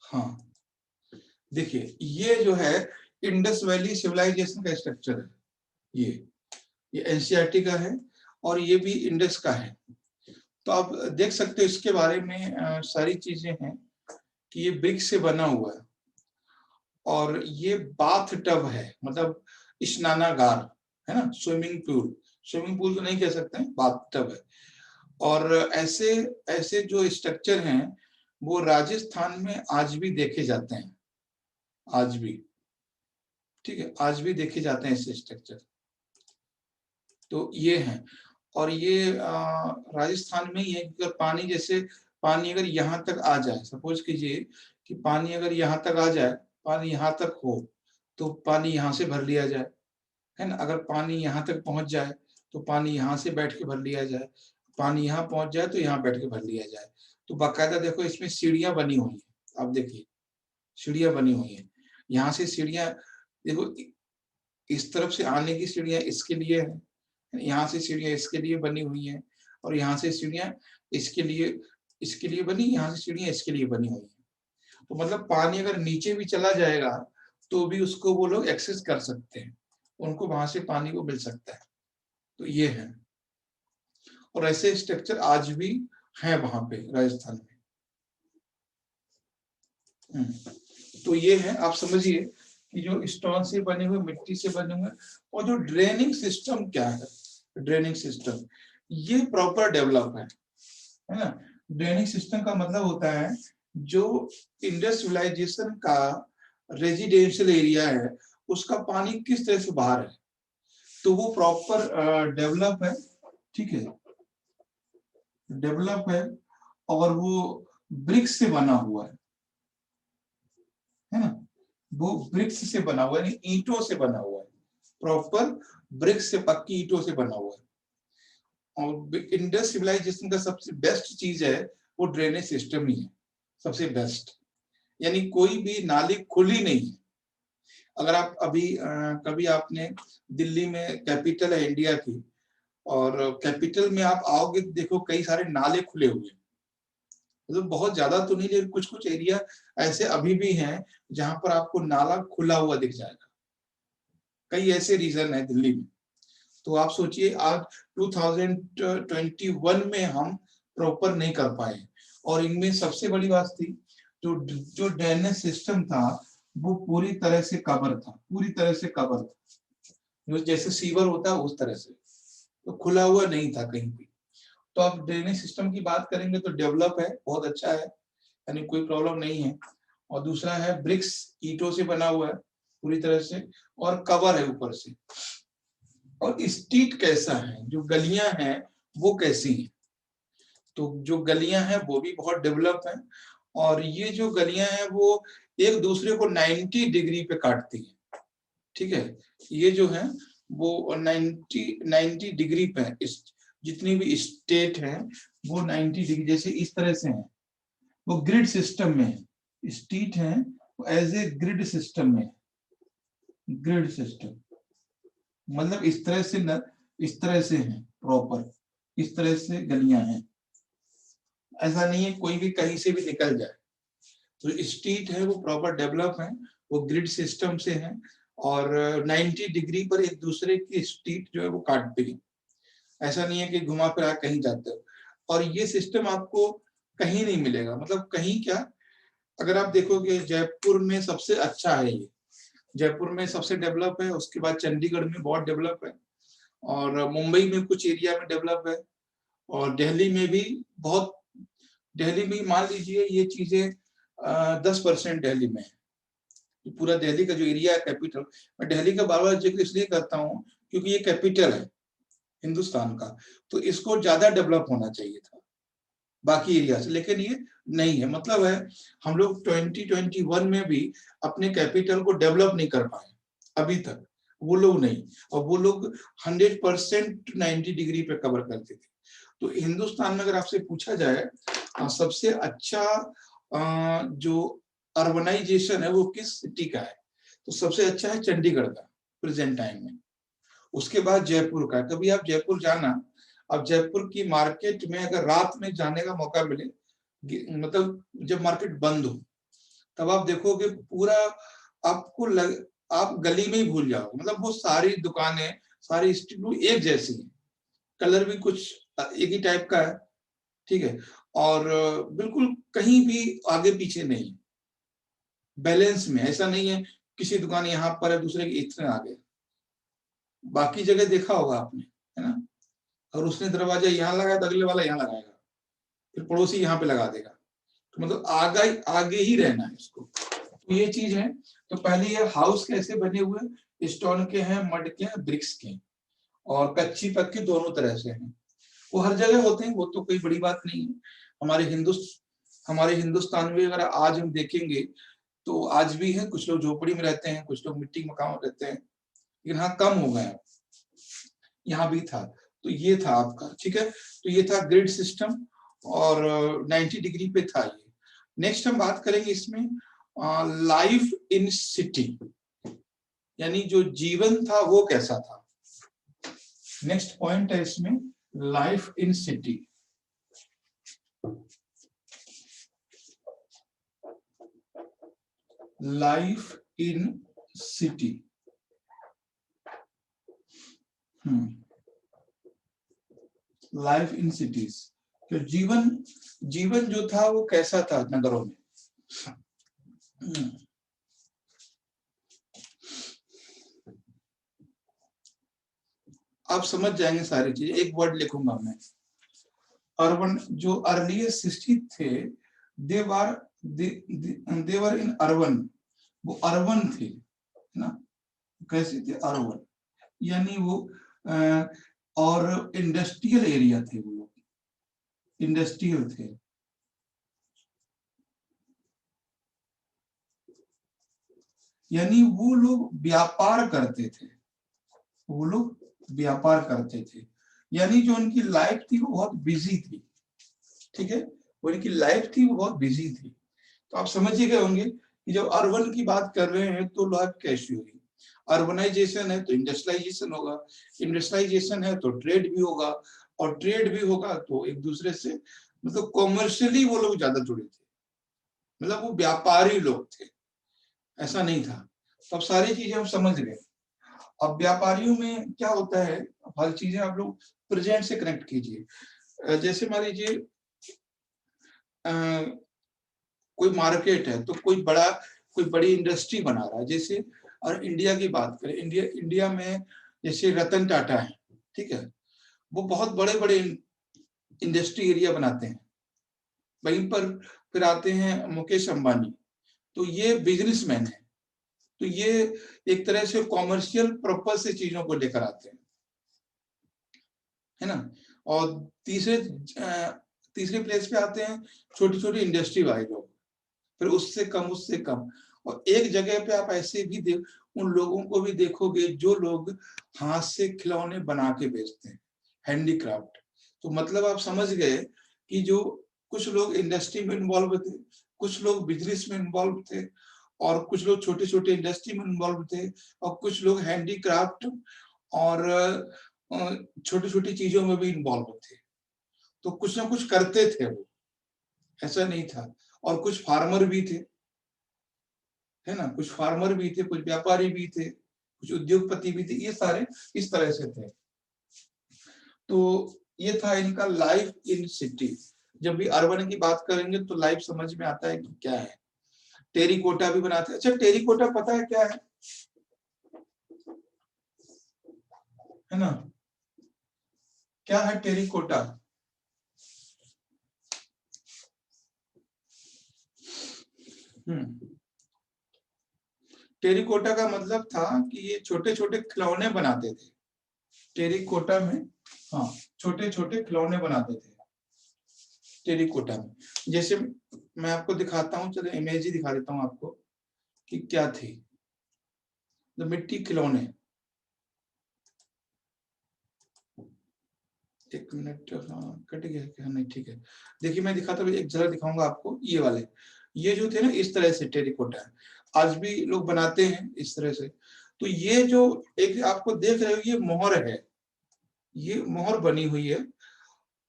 हाँ, देखिए ये जो है इंडस वैली सिविलाइजेशन का स्ट्रक्चर है। ये एनसीईआरटी का है और ये भी इंडस का है। तो आप देख सकते हो इसके बारे में सारी चीजें हैं कि ये ब्रिक से बना हुआ है और ये बाथ टब है, मतलब स्नानागार है ना, स्विमिंग पूल। स्विमिंग पूल तो नहीं कह सकते हैं, बाथ टब है। और ऐसे ऐसे जो स्ट्रक्चर हैं वो राजस्थान में आज भी देखे जाते हैं, आज भी, ठीक है, आज भी देखे जाते हैं ऐसे स्ट्रक्चर। तो ये हैं, और ये राजस्थान में ही है। अगर पानी, जैसे पानी अगर यहाँ तक आ जाए, सपोज कीजिए कि पानी अगर यहाँ तक आ जाए, पानी यहाँ तक हो तो पानी यहाँ से भर लिया जाए, है ना। अगर पानी यहाँ तक पहुंच जाए तो पानी यहाँ से बैठ के भर लिया जाए, पानी यहाँ पहुंच जाए तो यहाँ बैठ के भर लिया जाए। तो बाकायदा देखो इसमें सीढ़ियां बनी हुई हैं, आप देखिए सीढ़ियां बनी हुई हैं। यहाँ से सीढ़ियां देखो, इस तरफ से आने की सीढ़ियां इसके लिए है, यहाँ से सीढ़ियां इसके लिए बनी हुई हैं, और यहाँ से सीढ़ियां इसके लिए बनी, यहाँ से सीढ़ियां इसके लिए बनी हुई हैं। तो मतलब पानी अगर नीचे भी चला जाएगा तो भी उसको वो लोग एक्सेस कर सकते हैं, उनको वहां से पानी को मिल सकता है। तो ये है, और ऐसे स्ट्रक्चर आज भी हैं वहां पे राजस्थान में। तो ये है, आप समझिए कि जो स्टोन से बने हुए, मिट्टी से बने हुए, और जो ड्रेनिंग सिस्टम क्या है, ड्रेनिंग सिस्टम ये प्रॉपर डेवलप है ना। ड्रेनिंग सिस्टम का मतलब होता है जो इंडस सिविलाइजेशन का रेजिडेंशियल एरिया है उसका पानी किस तरह से बाहर है, तो वो प्रॉपर डेवलप है, ठीक है, डेवलप है, और वो ब्रिक्स से बना हुआ है ना। वो ब्रिक्स से बना हुआ है, ईंटों से बना हुआ है, प्रॉपर ब्रिक्स से, पक्की ईंटों से बना हुआ है। और इंडस सिविलाइजेशन का सबसे बेस्ट चीज है वो ड्रेनेज सिस्टम ही है, सबसे बेस्ट। यानी कोई भी नाली खुली नहीं है। अगर आप अभी कभी आपने, दिल्ली में कैपिटल है इंडिया की, और कैपिटल में आप आओगे तो देखो कई सारे नाले खुले हुए, मतलब बहुत ज्यादा तो नहीं, लेकिन कुछ कुछ एरिया ऐसे अभी भी हैं जहां पर आपको नाला खुला हुआ दिख जाएगा। कई ऐसे रीजन है दिल्ली में। तो आप सोचिए आज 2021 में हम प्रॉपर नहीं कर पाए, और इनमें सबसे बड़ी बात थी जो जो ड्रेनेज सिस्टम था वो पूरी तरह से कवर था, पूरी तरह से कवर था, जैसे सीवर होता है उस तरह से, तो खुला हुआ नहीं था कहीं भी। तो आप ड्रेनेज सिस्टम की बात करेंगे तो डेवलप है, बहुत अच्छा है, यानी कोई प्रॉब्लम नहीं है। और दूसरा है ब्रिक्स, ईंटों से बना हुआ है पूरी तरह से, और कवर है ऊपर से। और स्ट्रीट कैसा है, जो गलियां हैं वो कैसी हैं, तो जो गलियां हैं वो भी बहुत डेवलप हैं। और ये जो गलियां हैं वो एक दूसरे को 90 डिग्री पे काटती हैं, ठीक है। ये जो है वो 90 डिग्री पे है। जितनी भी स्टेट है वो 90 डिग्री जैसे इस तरह से है, वो ग्रिड सिस्टम में है। स्टेट है वो एज ए ग्रिड सिस्टम में, ग्रिड सिस्टम मतलब इस तरह से न, इस तरह से है प्रॉपर, इस तरह से गलियां हैं। ऐसा नहीं है कोई भी कहीं से भी निकल जाए। तो स्ट्रीट है वो प्रॉपर डेवलप है, वो ग्रिड सिस्टम से है, और 90 डिग्री पर एक दूसरे की स्ट्रीट जो है वो काटती है। ऐसा नहीं है कि घुमा फिरा कहीं जाते हो। और ये सिस्टम आपको कहीं नहीं मिलेगा, मतलब कहीं क्या, अगर आप देखोगे जयपुर में सबसे अच्छा है ये, जयपुर में सबसे डेवलप है, उसके बाद चंडीगढ़ में बहुत डेवलप है, और मुंबई में कुछ एरिया में डेवलप है, और दिल्ली में भी बहुत, दिल्ली में मान लीजिए ये चीजें 10% दिल्ली में है। पूरा दिल्ली का जो एरिया है कैपिटल, मैं दिल्ली का बार बार जिक्र इसलिए करता हूँ क्योंकि ये कैपिटल है हिंदुस्तान का, तो इसको ज्यादा डेवलप होना चाहिए था बाकी एरिया से, लेकिन ये नहीं है। मतलब है हम लोग 2021 में भी अपने कैपिटल को डेवलप नहीं कर पाए अभी तक, वो लोग नहीं। और वो लोग 100% 90 डिग्री पे कवर करते थे। तो हिंदुस्तान में अगर आपसे पूछा जाए सबसे अच्छा जो अर्बनाइजेशन है वो किस सिटी का है, तो सबसे अच्छा है चंडीगढ़ का प्रेजेंट टाइम में। उसके बाद जयपुर का। कभी आप जयपुर जाना, अब जयपुर की मार्केट में अगर रात में जाने का मौका मिले, मतलब जब मार्केट बंद हो तब आप देखोगे पूरा आप गली में ही भूल जाओगे, मतलब वो सारी दुकानें, सारी स्ट्रीट एक जैसी है, कलर भी कुछ एक ही टाइप का है, ठीक है, और बिल्कुल कहीं भी आगे पीछे नहीं, बैलेंस में। ऐसा नहीं है किसी दुकान यहाँ पर है दूसरे के इतने आगे, बाकी जगह देखा होगा आपने, है ना, और उसने दरवाजा यहाँ लगाया तो अगले वाला यहाँ लगाएगा, फिर पड़ोसी यहाँ पे लगा देगा, तो मतलब आगे आगे ही रहना है इसको। तो ये चीज है। तो पहले ये हाउस कैसे बने हुए, स्टोन के हैं, मड के हैं, ब्रिक्स के, और कच्ची पक्की दोनों तरह से हैं। वो हर जगह होते हैं, वो तो कोई बड़ी बात नहीं है। हमारे हिंदुस्तान में अगर आज हम देखेंगे तो आज भी है, कुछ लोग झोपड़ी में रहते हैं, कुछ लोग मिट्टी मकान में रहते हैं, लेकिन हाँ कम हो गए, यहाँ भी था। तो ये था आपका, ठीक है, तो ये था ग्रिड सिस्टम और 90 डिग्री पे था ये। नेक्स्ट हम बात करेंगे इसमें लाइफ इन सिटी, यानी जो जीवन था वो कैसा था। नेक्स्ट पॉइंट है इसमें life in city. Life in city, life in cities, तो जीवन जो था वो कैसा था नगरों में। आप समझ जाएंगे सारी चीजें। एक वर्ड लिखूंगा मैं, अर्बन। जो अर्लीस्ट सिटी थे देवर इन अर्बन, वो अर्बन थे, है ना, कैसे थे, अर्बन, यानी वो और इंडस्ट्रियल एरिया थे, वो लोग इंडस्ट्रियल थे। यानी वो लोग व्यापार करते थे, वो लोग व्यापार करते थे, यानी जो उनकी लाइफ थी वो बहुत बिजी थी, ठीक है, वो उनकी लाइफ थी वो बहुत बिजी थी। तो आप समझ ही गए होंगे कि जब अर्बन की बात कर रहे हैं तो लाइफ कैसी होगी। अर्बनाइजेशन है तो इंडस्ट्रियलाइजेशन होगा, इंडस्ट्रियलाइजेशन है तो ट्रेड भी होगा, और ट्रेड भी होगा तो एक दूसरे से मतलब कॉमर्शियली वो लोग ज्यादा जुड़े थे, मतलब वो व्यापारी लोग थे, ऐसा नहीं था। तो अब सारी चीजें हम समझ गए। अब व्यापारियों में क्या होता है, हर चीजें आप लोग प्रेजेंट से कनेक्ट कीजिए। जैसे मान लीजिए कोई मार्केट है तो कोई बड़ी इंडस्ट्री बना रहा है, जैसे और इंडिया की बात करें, इंडिया में जैसे रतन टाटा है, ठीक है, वो बहुत बड़े बड़े इंडस्ट्री एरिया बनाते हैं। वहीं पर फिर आते हैं मुकेश अंबानी, तो ये बिजनेसमैन है, तो ये एक तरह से कॉमर्शियल पर्पस से चीजों को लेकर आते हैं, है ना। और तीसरे प्लेस पे आते हैं छोटी छोटी इंडस्ट्री वाले लोग, फिर उससे कम। और एक जगह पे आप ऐसे भी उन लोगों को भी देखोगे जो लोग हाथ से खिलौने बना के बेचते हैं, हैंडीक्राफ्ट। तो मतलब आप समझ गए कि जो कुछ लोग इंडस्ट्री में इन्वॉल्व थे, कुछ लोग बिजनेस में इन्वॉल्व थे, और कुछ लोग छोटे छोटे इंडस्ट्री में इन्वॉल्व थे, और कुछ लोग हैंडीक्राफ्ट और छोटी छोटी चीजों में भी इन्वॉल्व थे। तो कुछ ना कुछ करते थे वो, ऐसा नहीं था। और कुछ फार्मर भी थे, है ना, कुछ फार्मर भी थे, कुछ व्यापारी भी थे, कुछ उद्योगपति भी थे, ये सारे इस तरह से थे। तो ये था इनका लाइफ इन सिटी। जब भी अर्बन की बात करेंगे तो लाइफ समझ में आता है कि क्या है। टेरिकोटा भी बनाते हैं। अच्छा, टेरिकोटा पता है क्या है ना, क्या है टेरिकोटा? टेरिकोटा का मतलब था कि ये छोटे छोटे खिलौने बनाते थे टेरिकोटा में। हाँ, छोटे छोटे खिलौने बनाते थे टेरिकोटा में। जैसे मैं आपको दिखाता हूँ, चलो इमेज ही दिखा देता हूँ आपको कि क्या थी। तो मिट्टी खिलौने, एक मिनट, हाँ कट गया क्या, नहीं ठीक है। देखिए मैं दिखाता हूँ, एक झलक दिखाऊंगा आपको। ये वाले, ये जो थे ना इस तरह से टेरिकोटा है, आज भी लोग बनाते हैं इस तरह से। तो ये जो एक आपको देख रहे हो ये मोहर है, ये मोहर बनी हुई है।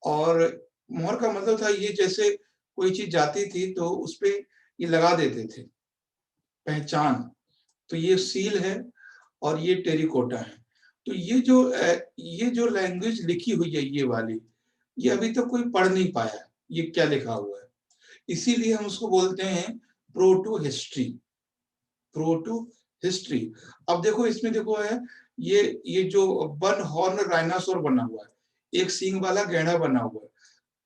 और मोहर का मतलब था ये, जैसे कोई चीज जाती थी तो उसपे ये लगा देते थे, पहचान, तो ये सील है और ये टेरिकोटा है। तो ये जो लैंग्वेज लिखी हुई है ये वाली, ये अभी तक कोई पढ़ नहीं पाया ये क्या लिखा हुआ है, इसीलिए हम उसको बोलते हैं प्रोटो हिस्ट्री। Proto history. अब देखो इसमें देखो है ये जो वन हॉर्न राइनासोर बना हुआ है, एक सींग वाला गैंडा बना हुआ है।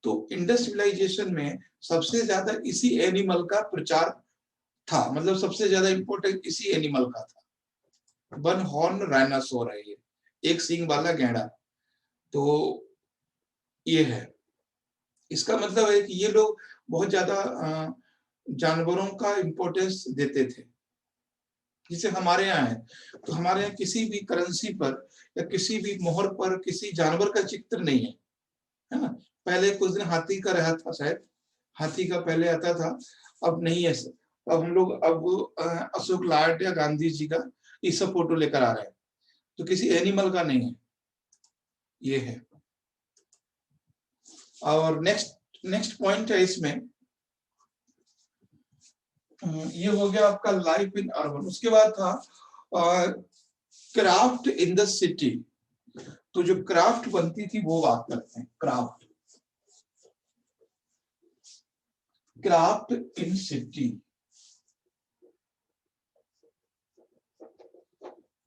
तो इंडस सिविलाइजेशन में सबसे ज्यादा इसी एनिमल का प्रचार था, मतलब सबसे ज्यादा इंपॉर्टेंट इसी एनिमल का था। वन हॉर्न राइनासोर है ये, एक सींग वाला गैंडा। तो ये है, इसका मतलब है कि ये लोग बहुत ज्यादा जानवरों का इंपॉर्टेंस देते थे। जैसे हमारे यहाँ है, तो हमारे यहाँ किसी भी करेंसी पर या किसी भी मोहर पर किसी जानवर का चित्र नहीं है ना। पहले कुछ दिन हाथी का रहा था, शायद हाथी का पहले आता था, अब नहीं है। अब हम लोग अब अशोक लाट या गांधी जी का ये सब फोटो लेकर आ रहे हैं, तो किसी एनिमल का नहीं है, ये है। और नेक्स्ट पॉइंट है इसमें, ये हो गया आपका लाइफ इन अर्बन। उसके बाद था क्राफ्ट इन द सिटी। तो जो क्राफ्ट बनती थी वो बात करते हैं, craft in city.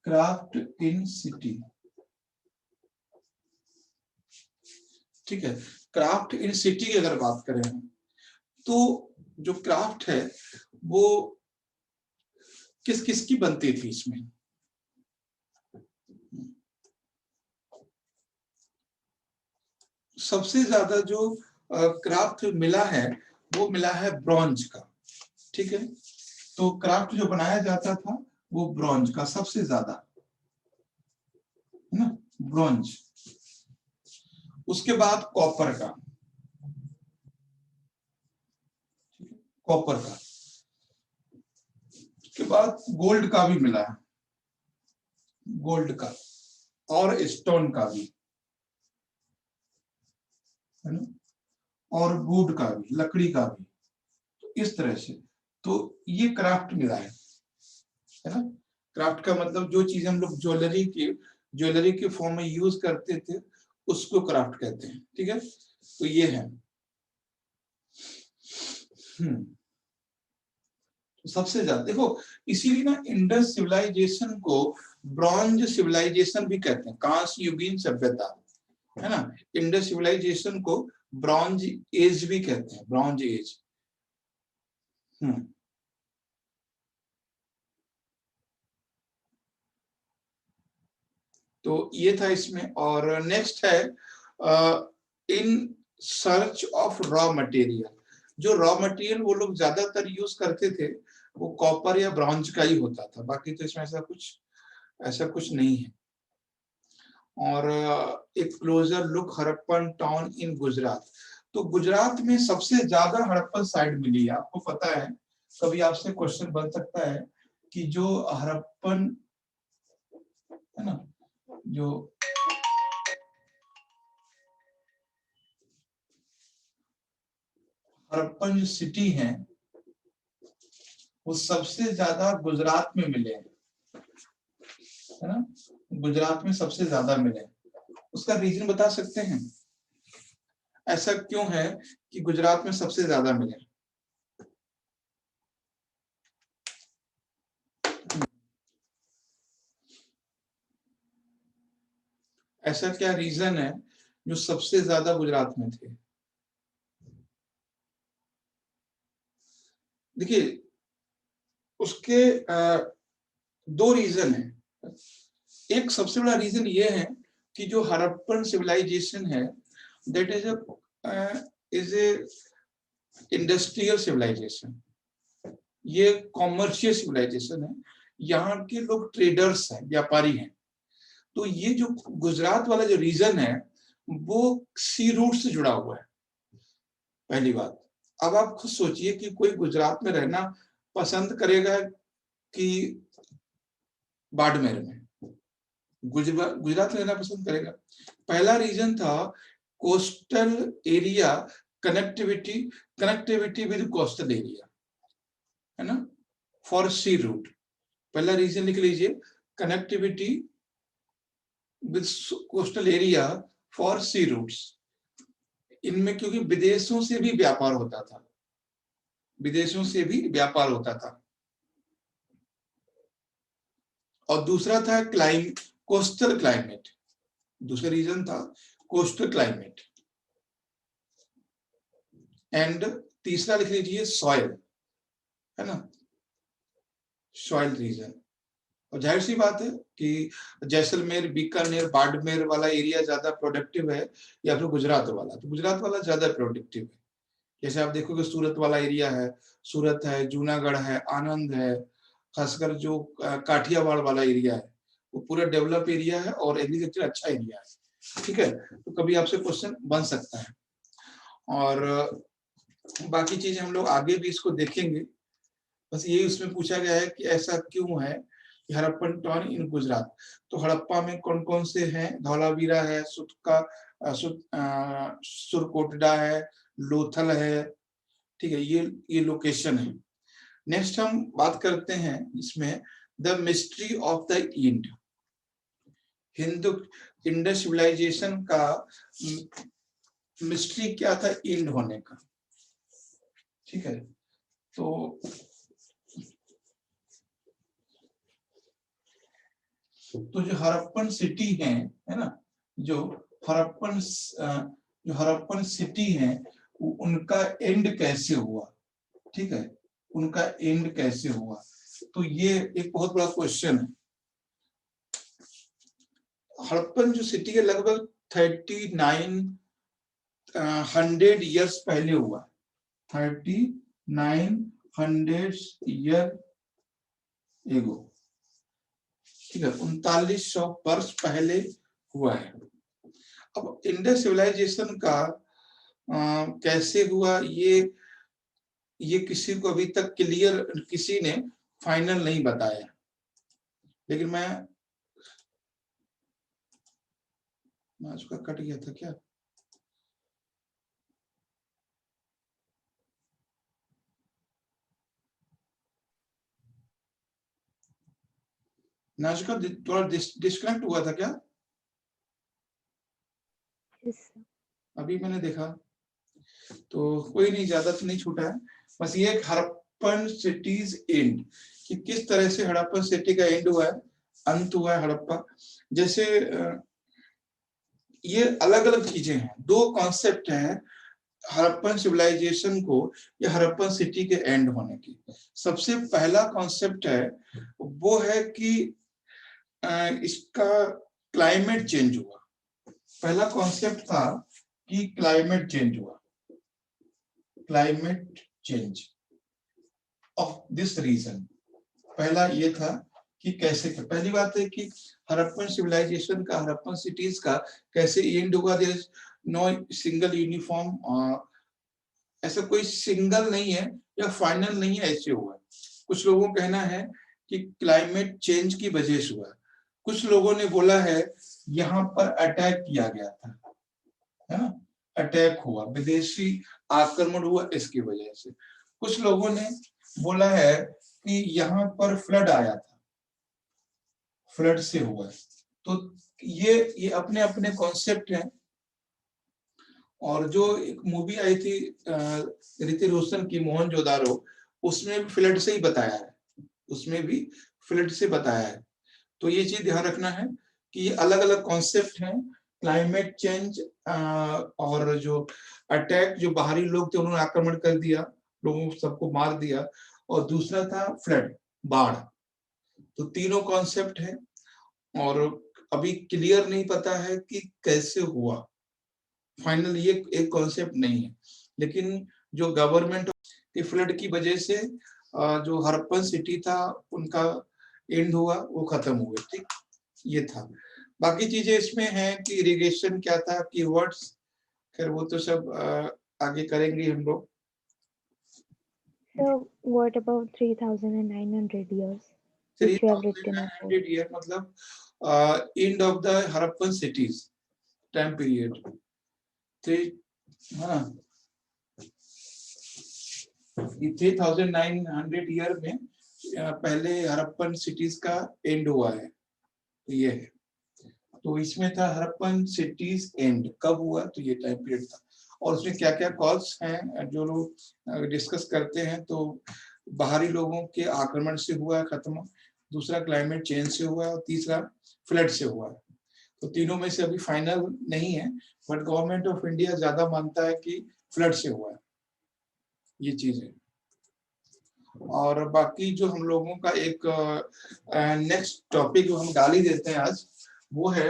Craft in city, ठीक है। क्राफ्ट इन सिटी की अगर बात करें तो जो क्राफ्ट है वो किस किस की बनती थी इसमें। सबसे ज्यादा जो क्राफ्ट मिला है वो मिला है ब्रॉन्ज का, ठीक है। तो क्राफ्ट जो बनाया जाता था वो ब्रॉन्ज का सबसे ज्यादा, है ना, ब्रॉन्ज। उसके बाद कॉपर का, कॉपर का। उसके बाद गोल्ड का भी मिला है, गोल्ड का, और स्टोन का भी, है ना, और वुड का भी, लकड़ी का भी। तो इस तरह से तो ये क्राफ्ट मिला है ना। क्राफ्ट का मतलब जो चीजें हम लोग ज्वेलरी के फॉर्म में यूज करते थे उसको क्राफ्ट कहते हैं, ठीक है। तो ये है। तो सबसे ज्यादा देखो, इसीलिए ना इंडस सिविलाइजेशन को ब्रॉन्ज सिविलाइजेशन भी कहते हैं, कांस्य युगीन सभ्यता, है ना। इंडस सिविलाइजेशन को ब्रॉन्ज एज भी कहते हैं, ब्रॉन्ज एज। तो ये था इसमें। और नेक्स्ट है in search of raw material. जो रॉ मटेरियल वो लोग ज्यादातर यूज करते थे वो कॉपर या ब्रॉन्ज का ही होता था, बाकी तो इसमें ऐसा कुछ नहीं है। और एक closure look Harappan town in Gujarat. तो गुजरात में सबसे ज्यादा हड़प्पन साइट मिली है, आपको पता है। कभी आपसे क्वेश्चन बन सकता है कि जो हड़प्पन, है ना, जो हड़प्पन जो सिटी है वो सबसे ज्यादा गुजरात में मिले हैं, है ना, गुजरात में सबसे ज्यादा मिले। उसका रीजन बता सकते हैं, ऐसा क्यों है कि गुजरात में सबसे ज्यादा मिले। ऐसा क्या रीजन है जो सबसे ज्यादा गुजरात में थे। देखिए उसके दो रीजन है। एक सबसे बड़ा रीजन ये है कि जो हड़प्पन सिविलाइजेशन है that is a industrial civilisation, ये कॉमर्शियल सिविलाइजेशन है। यहाँ के लोग ट्रेडर्स हैं, व्यापारी हैं। तो ये जो गुजरात वाला जो रीजन है वो सी रूट से जुड़ा हुआ है, पहली बात। अब आप खुद सोचिए कि कोई गुजरात में रहना पसंद करेगा कि बाड़मेर में, गुजरात में रहना पसंद करेगा। पहला रीजन था coastal area, connectivity with coastal area, है ना। For sea route. पहला रीजन लिख लीजिए, connectivity with coastal area for sea routes. इनमें क्योंकि विदेशों से भी व्यापार होता था, विदेशों से भी व्यापार होता था। और दूसरा था कोस्टल क्लाइमेट, दूसरा रीजन था कोस्टल क्लाइमेट। एंड तीसरा लिख लीजिए सॉइल, है ना, सॉइल रीजन। और जाहिर सी बात है कि जैसलमेर, बीकानेर, बाड़मेर वाला एरिया ज्यादा प्रोडक्टिव है या फिर गुजरात वाला, तो गुजरात वाला ज्यादा प्रोडक्टिव है। जैसे आप देखोगे सूरत वाला एरिया है, सूरत है, जूनागढ़ है, आनंद है, खासकर जो काठियावाड़ वाला एरिया है वो पूरा डेवलप एरिया है और एग्रीकल्चर अच्छा एरिया है। ठीक है, तो कभी आपसे क्वेश्चन बन सकता है। और बाकी चीजें हम लोग आगे भी इसको देखेंगे। बस यही उसमें पूछा गया है कि ऐसा क्यों है कि हड़प्पन टाउन इन गुजरात। तो हड़प्पा में कौन कौन से हैं? धौलावीरा है, सुरकोटडा है, लोथल है। ठीक है, ये लोकेशन है। नेक्स्ट हम बात करते हैं इसमें the mystery of the end. Hindu Indus civilisation का मिस्ट्री क्या था इंड होने का। ठीक है, तो जो हड़प्पन सिटी है ना, जो हड़प्पन सिटी है उनका एंड कैसे हुआ। ठीक है, उनका एंड कैसे हुआ, तो ये एक बहुत बड़ा क्वेश्चन है। हड़प्पन जो सिटी है लगभग 3900 ईयर्स पहले हुआ, 3900 ईयर एगो। ठीक है, 3900 वर्ष पहले हुआ है। अब इंडस सिविलाइजेशन का कैसे हुआ, ये किसी को अभी तक क्लियर किसी ने फाइनल नहीं बताया। लेकिन मैं उसका कट गया था क्या? नाजुका थोड़ा डिस्कनेक्ट हुआ था क्या? yes, अभी मैंने देखा, तो कोई नहीं, ज्यादा तो नहीं छूटा है। बस ये हड़प्पन सिटीज एंड, कि किस तरह से हड़प्पन सिटी का एंड हुआ है, अंत हुआ है हड़प्पा। जैसे ये अलग अलग चीजें हैं, दो कॉन्सेप्ट हैं हड़प्पन सिविलाइजेशन को या हड़प्पन सिटी के एंड होने की। सबसे पहला कॉन्सेप्ट है वो है कि इसका क्लाइमेट चेंज हुआ। पहला कॉन्सेप्ट था कि क्लाइमेट चेंज हुआ, climate change of this region. पहला ये था कि कैसे, पहली बात है कि हड़प्पन सिविलाइजेशन का, हड़प्पन सिटीज का कैसे एंड हुआ। There is no single uniform, ऐसा कोई सिंगल नहीं है या फाइनल नहीं है, ऐसे हुआ। कुछ लोगों का कहना है कि क्लाइमेट चेंज की वजह से हुआ। कुछ लोगों ने बोला है यहाँ पर अटैक किया गया था, है ना, अटैक हुआ, विदेशी आक्रमण हुआ इसकी वजह से। कुछ लोगों ने बोला है कि यहाँ पर फ्लड आया था, फ्लड से हुआ है। तो ये अपने अपने कॉन्सेप्ट हैं। और जो एक मूवी आई थी ऋतिक रोशन की, मोहनजोदारो, उसमें भी फ्लड से ही बताया है, उसमें भी फ्लड से बताया है। तो ये चीज ध्यान रखना है कि ये अलग अलग कॉन्सेप्ट हैं। क्लाइमेट चेंज और जो अटैक, जो बाहरी लोग थे उन्होंने आक्रमण कर दिया, लोगों सबको मार दिया, और दूसरा था फ्लड, बाढ़। तो तीनों कॉन्सेप्ट है और अभी क्लियर नहीं पता है कि कैसे हुआ, फाइनल ये एक कॉन्सेप्ट नहीं है। लेकिन जो गवर्नमेंट के फ्लड की वजह से जो हड़प्पन सिटी था उनका एंड हुआ, वो खत्म हुए। ठीक, ये था। बाकी चीजें इसमें हैं कि इरिगेशन क्या था, कीवर्ड्स, खैर वो तो सब आगे करेंगे हम लोग। so what about 3900 years which you have written about? 3900 year मतलब end of the Harappan cities time period. हाँ, 3900 ईयर में पहले हड़प्पन सिटीज का एंड हुआ है, तो ये है। तो इसमें था हड़प्पन सिटीज एंड कब हुआ, तो ये टाइम पीरियड था। और उसमें क्या क्या कॉज हैं जो लोग डिस्कस करते हैं, तो बाहरी लोगों के आक्रमण से हुआ है खत्म, दूसरा क्लाइमेट चेंज से हुआ है, और तीसरा फ्लड से हुआ है। तो तीनों में से अभी फाइनल नहीं है, बट गवर्नमेंट ऑफ इंडिया ज्यादा मानता है कि फ्लड से हुआ है, ये चीज है। और बाकी जो हम लोगों का एक नेक्स्ट टॉपिक जो हम डाल ही देते हैं आज, वो है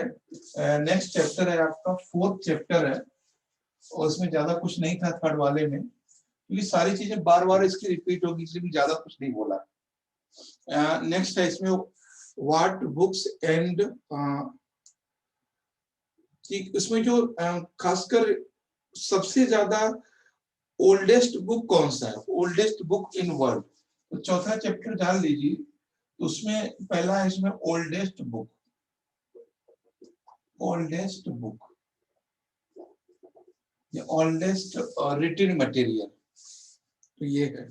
नेक्स्ट चैप्टर है आपका, 4th चैप्टर है, और उसमें ज्यादा कुछ नहीं था थर्ड वाले में, क्योंकि सारी चीजें बार बार इसकी रिपीट होगी, इसलिए ज्यादा कुछ नहीं बोला। नेक्स्ट है इसमें व्हाट बुक्स एंड, इसमें जो खासकर सबसे ज्यादा ओल्डेस्ट बुक कौन सा है, ओल्डेस्ट बुक इन वर्ल्ड, तो चौथा चैप्टर डाल लीजिए। तो उसमें पहला है इसमें oldest book, oldest book, oldest written material, तो ये है।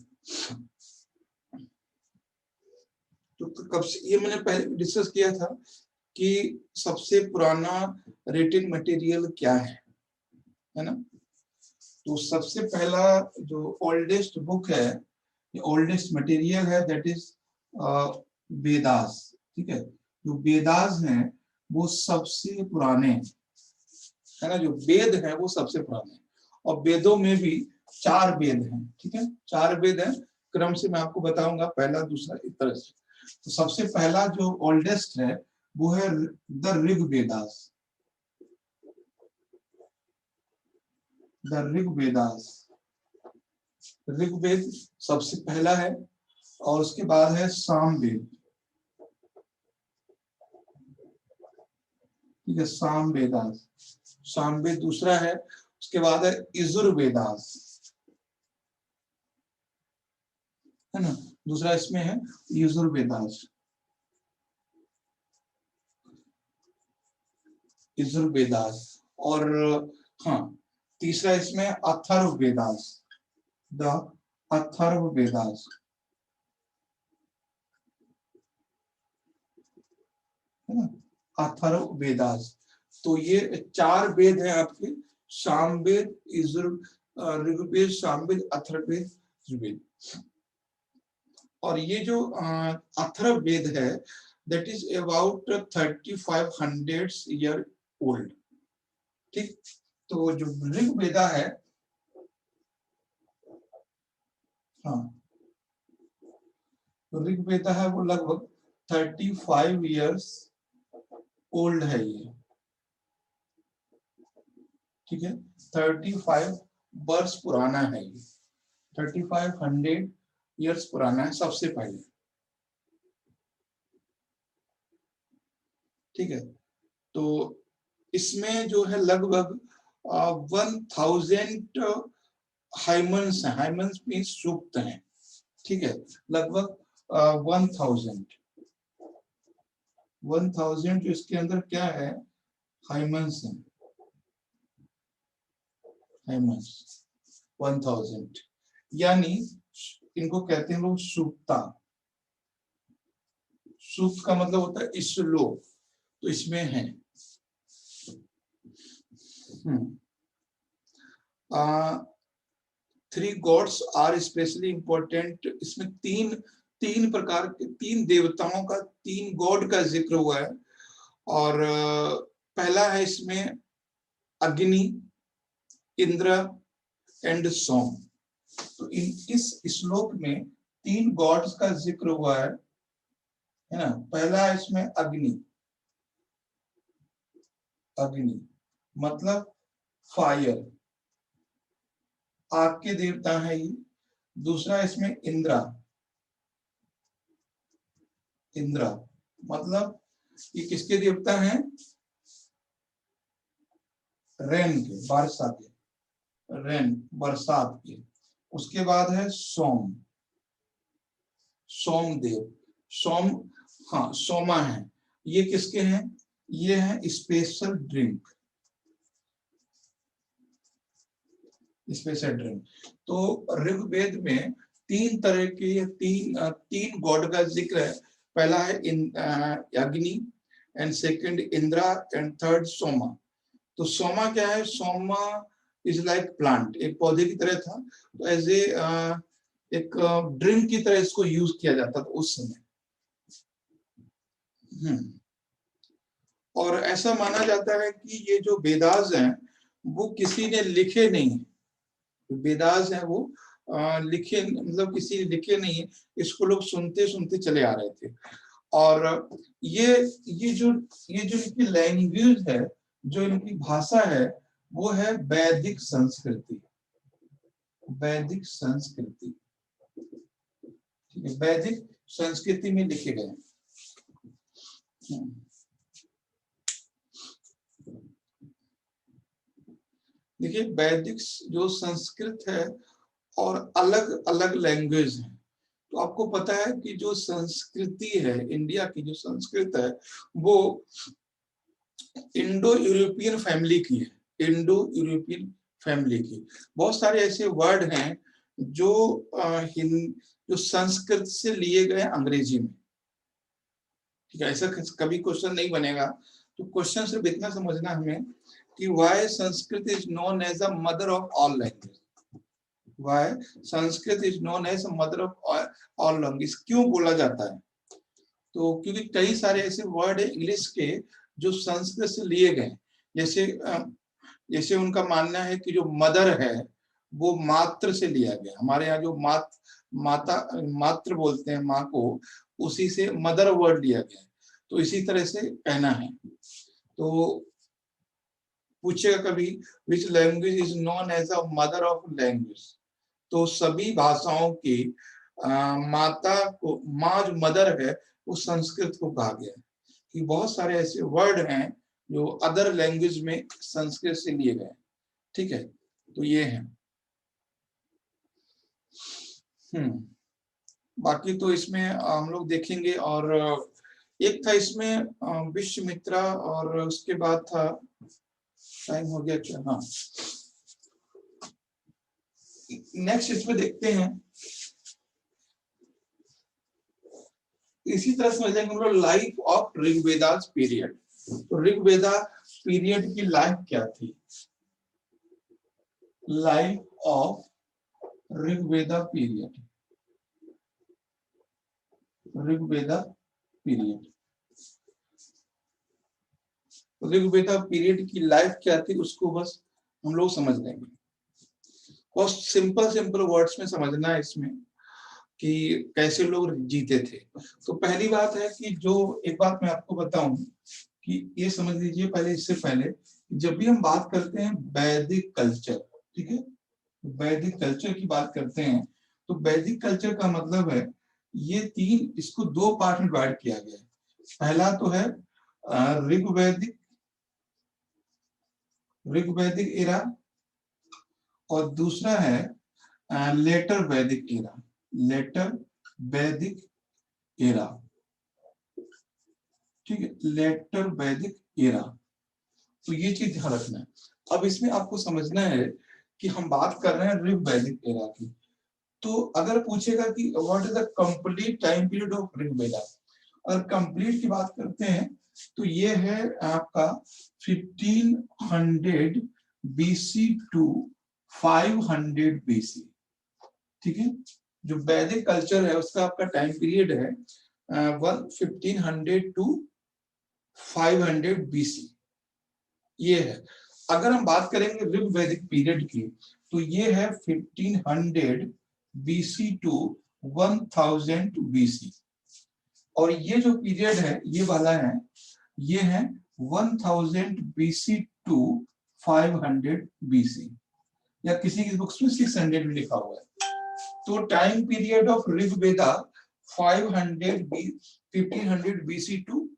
तो कब से, ये मैंने पहले डिस्कस किया था कि सबसे पुराना रिटन मटेरियल क्या है ना। तो सबसे पहला जो ओल्डेस्ट बुक है, ओल्डेस्ट मटेरियल है, दैट इज वेदास, ठीक है। जो वेदास हैं वो सबसे पुराने है ना, जो वेद है वो सबसे पुराने, और वेदों में भी 4 वेद हैं, ठीक है, 4 वेद हैं, क्रम से मैं आपको बताऊंगा, पहला दूसरा इस तरह से। तो सबसे पहला जो ओल्डेस्ट है वो है द ऋग्वेदास, द ऋग्वेदास, ऋग्वेद सबसे पहला है, और उसके बाद है सामवेद, ठीक है, सामवेदास, सामवेद दूसरा है, उसके बाद है यजुर्वेदास, है ना, दूसरा इसमें है यजुर्वेदास, यजुर्वेदास, और हाँ तीसरा इसमें अथर्ववेदास, द अथर्ववेदास, है ना, अथर्ववेदास। तो ये 4 वेद हैं आपके, सामवेद, ऋग्वेद, सामवेद, अथर्ववेद, यजुर्वेद। और ये जो अथर्ववेद है, that is about 3500 year old, ठीक। तो जो ऋग्वेदा है, हाँ, तो ऋग्वेदा है वो लगभग 35 ईयर्स ओल्ड है ये, ठीक है, 35 वर्ष पुराना है ये, 3500 ईयर्स पुराना है सबसे पहले, ठीक है। तो इसमें जो है लगभग 1000 हाइमन्स हैं, हाइमन्स मीन्स सूक्त हैं, ठीक है, लगभग 1000 जो इसके अंदर क्या है, हाइमन्स हैं, हाइमन्स 1000, यानी इनको कहते हैं लोग सूक्ता, सूक्त का मतलब होता है श्लोक, तो इसमें है। Three gods are specially important, इसमें तीन प्रकार के, 3 देवताओं का, 3 गॉड का जिक्र हुआ है। और पहला है इसमें अग्नि, इंद्र एंड सोम। तो इस श्लोक में 3 गॉड्स का जिक्र हुआ है ना। पहला है इसमें अग्नि, अग्नि मतलब फायर, आग के देवता है ये। दूसरा इसमें इंद्रा, इंद्रा मतलब ये किसके देवता हैं, रेन के, वर्षा के, रेन बरसात के। उसके बाद है सोम, सोमदेव, सोम, हाँ सोमा है, ये किसके हैं, ये है स्पेशल ड्रिंक, स्पेशल ड्रिंक। तो ऋग्वेद में तीन तरह के तीन गॉड का जिक्र है। पहला है अग्नि, and second Indira, and third Soma. तो सोमा क्या है? सोमा इज लाइक प्लांट, एक पौधे की तरह था। तो एज ए एक ड्रिंक की तरह इसको यूज किया जाता था उस समय। और ऐसा माना जाता है कि ये जो वेदास हैं वो किसी ने लिखे नहीं है। वेदास हैं वो लिखे, मतलब किसी ने लिखे नहीं है, इसको लोग सुनते सुनते चले आ रहे थे। और ये जो इनकी लैंग्वेज है, जो इनकी भाषा है, वो है वैदिक संस्कृति। वैदिक संस्कृति, ठीक है, वैदिक संस्कृति में लिखे गए। देखिए वैदिक जो संस्कृत है और अलग अलग लैंग्वेज है। तो आपको पता है कि जो संस्कृति है, इंडिया की जो संस्कृत है, वो इंडो यूरोपियन फैमिली की है। इंडो यूरोपियन फैमिली की बहुत सारे ऐसे वर्ड हैं जो जो संस्कृत से लिए गए अंग्रेजी में। ठीक है, ऐसा कभी क्वेश्चन नहीं बनेगा। तो क्वेश्चन सिर्फ इतना समझना हमें कि why Sanskrit is known as the mother of all language. Why Sanskrit is known as mother of all language, क्यों बोला जाता है? तो क्योंकि कई सारे ऐसे वर्ड है इंग्लिश के जो संस्कृत से लिए गए। जैसे उनका मानना है कि जो मदर है वो मात्र से लिया गया। हमारे यहाँ जो मात्र बोलते हैं माँ को, उसी से मदर वर्ड लिया गया। तो इसी तरह से कहना है। तो पूछेगा कभी which language is known as a mother of language, तो सभी भाषाओं की माता को, माँ जो मदर है, वो संस्कृत को कहा गया है। कि बहुत सारे ऐसे वर्ड हैं जो अदर लैंग्वेज में संस्कृत से लिए गए। ठीक है, तो ये है। बाकी तो इसमें हम लोग देखेंगे। और एक था इसमें विश्वामित्रा, और उसके बाद था, टाइम हो गया क्या? हाँ, नेक्स्ट इसमें देखते हैं। इसी तरह समझेंगे हम लोग लाइफ ऑफ ऋग्वेदा पीरियड। तो ऋग्वेदा पीरियड की लाइफ क्या थी? Life of Rigveda period, Rigveda period, Rigveda period की लाइफ क्या थी उसको बस हम लोग समझ लेंगे। बहुत सिंपल वर्ड्स में समझना है इसमें कि कैसे लोग जीते थे। तो पहली बात है कि जो एक बात मैं आपको बताऊं कि ये समझ लीजिए पहले, इससे पहले जब भी हम बात करते हैं वैदिक कल्चर, ठीक है, वैदिक कल्चर की बात करते हैं, तो वैदिक कल्चर का मतलब है ये तीन, इसको दो पार्ट में डिवाइड किया गया है। पहला तो है ऋग्वैदिक एरा, और दूसरा है लेटर वैदिक एरा। लेटर वैदिक एरा, ठीक है, लेटर वैदिक एरा। तो ये चीज ध्यान रखना है। अब इसमें आपको समझना है कि हम बात कर रहे हैं ऋग्वैदिक एरा की। तो अगर पूछेगा कि what is the complete time period of Rigveda, अगर कंप्लीट की बात करते हैं तो ये है आपका 1500 BC टू 500 BC। ठीक है, जो वैदिक कल्चर है उसका आपका टाइम पीरियड है 1500 टू 500 BC, ये है। अगर हम बात करेंगे ऋग्वैदिक पीरियड की, तो ये है 1500 BC टू 1000 BC। और ये जो पीरियड है ये वाला है, ये है 1000 BC टू 500 BC, या किसी की बुक्स में 600 में लिखा हुआ है। तो time period of Rigveda 1500 BC to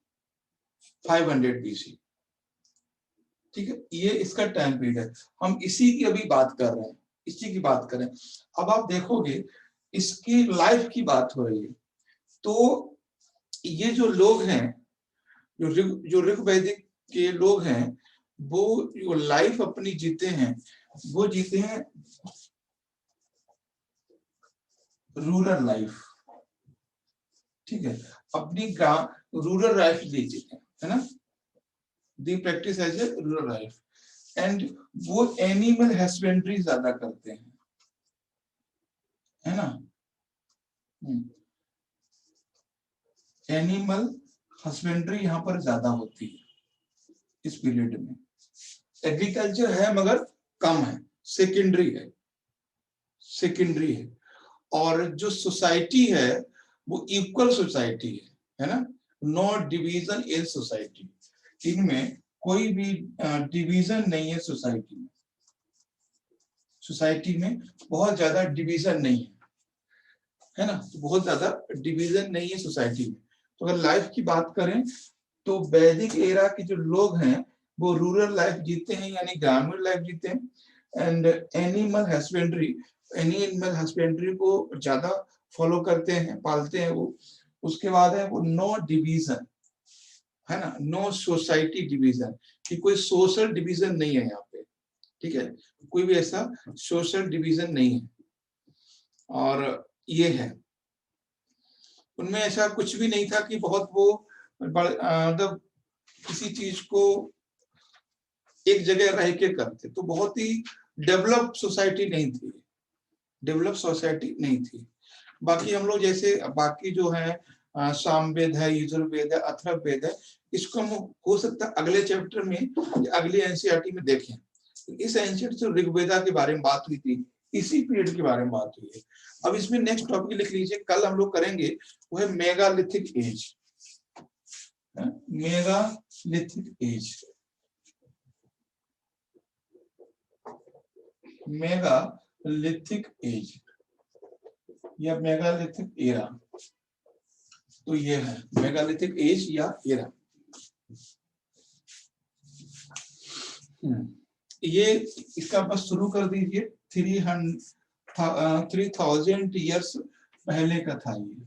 500 BC। ठीक है, ये इसका टाइम पीरियड है। हम इसी की अभी बात कर रहे हैं, इसी की बात करें। अब आप देखोगे इसकी लाइफ की बात हो रही है। तो ये जो लोग हैं, जो ऋग्वैदिक के लोग हैं, वो जो लाइफ अपनी जीते हैं, वो जीते हैं रूरल लाइफ, ठीक है, अपनी रूरल लाइफ जीते हैं, है ना, the practice as a rural life. And वो एनिमल हस्बेंड्री ज्यादा करते हैं, है ना, एनिमल हस्बेंड्री यहाँ पर ज्यादा होती है इस पीरियड में। एग्रीकल्चर है मगर कम है, सेकेंडरी है, सेकेंडरी है। और जो सोसाइटी है वो इक्वल सोसाइटी है ना, नो डिवीजन इन सोसाइटी, इनमें कोई भी डिवीजन नहीं है सोसाइटी में, सोसाइटी में बहुत ज्यादा डिवीजन नहीं है ना, तो बहुत ज्यादा डिवीजन नहीं है सोसाइटी में। तो अगर लाइफ की बात करें तो वैदिक एरा के जो लोग हैं वो रूरल लाइफ जीते हैं, यानी ग्रामीण लाइफ जीते हैं। एंड एनिमल हस्बेंड्री को ज्यादा फॉलो करते हैं, पालते हैं वो। उसके बाद है वो नो डिवीजन, है ना, नो सोसाइटी डिवीजन, कि कोई सोशल डिवीजन नहीं है यहाँ पे, ठीक है, कोई भी ऐसा सोशल डिवीजन नहीं है। और ये है, उनमें ऐसा कुछ भी नहीं था कि बहुत वो मतलब किसी चीज को एक जगह रह के करते, तो बहुत ही डेवलप सोसाइटी नहीं थी, डेवलप सोसाइटी नहीं थी। बाकी हम लोग जैसे बाकी जो है सामवेद है, यजुर्वेद है, अथर्ववेद है, इसको हम हो सकता है अगले चैप्टर में, अगले एनसीईआरटी में देखें। इस एनसीईआरटी से ऋग्वेदा के बारे में बात हुई थी, इसी पीरियड के बारे में बात हुई है। अब इसमें नेक्स्ट टॉपिक लिख लीजिए, कल हम लोग करेंगे, वो है megalithic age, megalithic age, megalithic age या मेगालिथिक एरा। तो ये है मेगालिथिक एज या एरा। ये इसका बस शुरू कर दीजिए, 3000 ईयर्स पहले का था ये,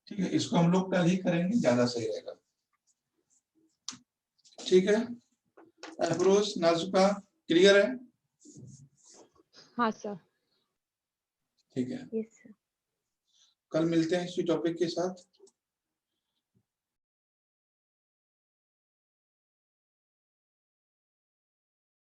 ठीक है, इसको हम लोग कल ही करेंगे, ज्यादा सही रहेगा, ठीक है। अफरोज, नाजुका, क्लियर है? हाँ सर। ठीक है, यस सर। कल मिलते हैं इसी टॉपिक के साथ।